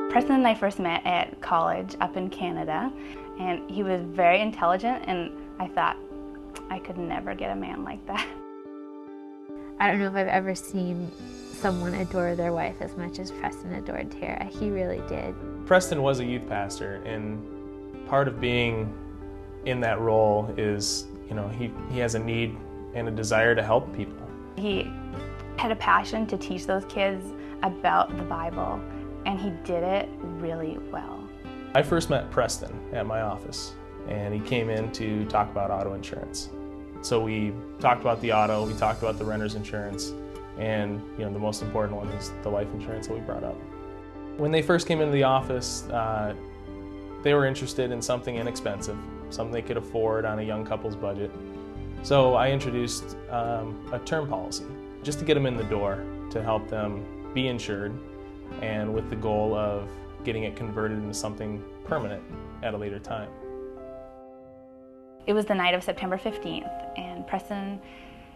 Preston and I first met at college up in Canada, and he was very intelligent, and I thought, I could never get a man like that. I don't know if I've ever seen someone adore their wife as much as Preston adored Tara. He really did. Preston was a youth pastor, and part of being in that role is, he has a need and a desire to help people. He had a passion to teach those kids about the Bible, and he did it really well. I first met Preston at my office, and he came in to talk about auto insurance. So we talked about the auto, we talked about the renter's insurance, and the most important one is the life insurance that we brought up. When they first came into the office, they were interested in something inexpensive, something they could afford on a young couple's budget. So I introduced a term policy, just to get them in the door, to help them be insured, and with the goal of getting it converted into something permanent at a later time. It was the night of September 15th, and Preston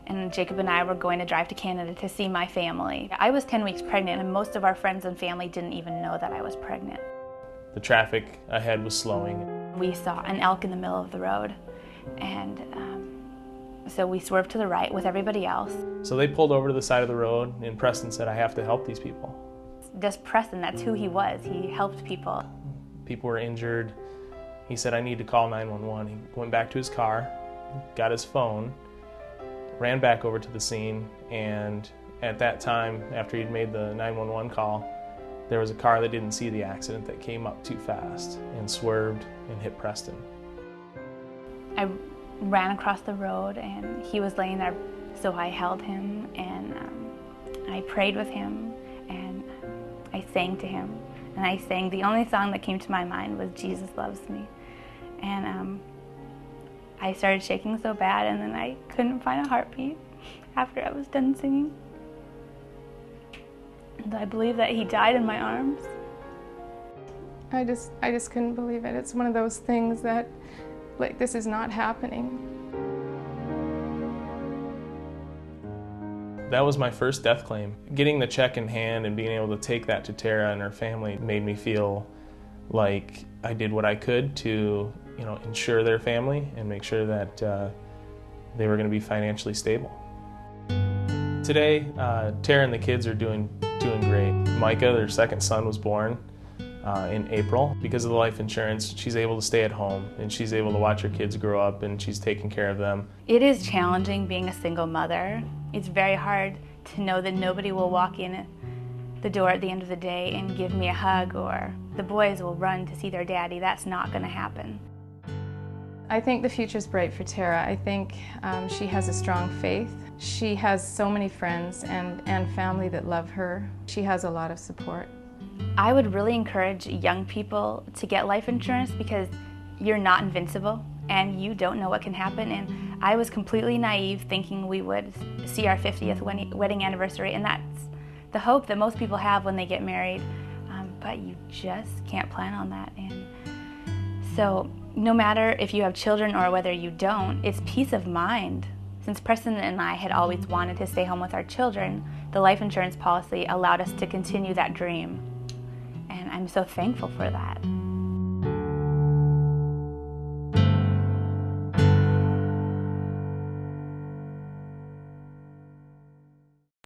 and Jacob and I were going to drive to Canada to see my family. I was 10 weeks pregnant, and most of our friends and family didn't even know that I was pregnant. The traffic ahead was slowing. We saw an elk in the middle of the road, and so we swerved to the right with everybody else. So they pulled over to the side of the road, and Preston said, I have to help these people. Just Preston, that's who he was. He helped people. People were injured. He said, I need to call 911. He went back to his car, got his phone, ran back over to the scene, and at that time, after he'd made the 911 call, there was a car that didn't see the accident that came up too fast and swerved and hit Preston. I ran across the road, and he was laying there, so I held him, and I prayed with him, and I sang to him. And I sang, the only song that came to my mind was Jesus Loves Me. And I started shaking so bad, and then I couldn't find a heartbeat after I was done singing. And I believe that he died in my arms. I just couldn't believe it. It's one of those things that, like, this is not happening. That was my first death claim. Getting the check in hand and being able to take that to Tara and her family made me feel like I did what I could to, insure their family and make sure that they were going to be financially stable. Today, Tara and the kids are doing great. Micah, their second son, was born in April. Because of the life insurance, she's able to stay at home, and she's able to watch her kids grow up, and she's taking care of them. It is challenging being a single mother. It's very hard to know that nobody will walk in the door at the end of the day and give me a hug, or the boys will run to see their daddy. That's not going to happen. I think the future's bright for Tara. I think she has a strong faith. She has so many friends and family that love her. She has a lot of support. I would really encourage young people to get life insurance, because you're not invincible and you don't know what can happen. And I was completely naive thinking we would see our 50th wedding anniversary, and that's the hope that most people have when they get married, but you just can't plan on that. And so no matter if you have children or whether you don't, it's peace of mind. Since Preston and I had always wanted to stay home with our children, the life insurance policy allowed us to continue that dream. And I'm so thankful for that.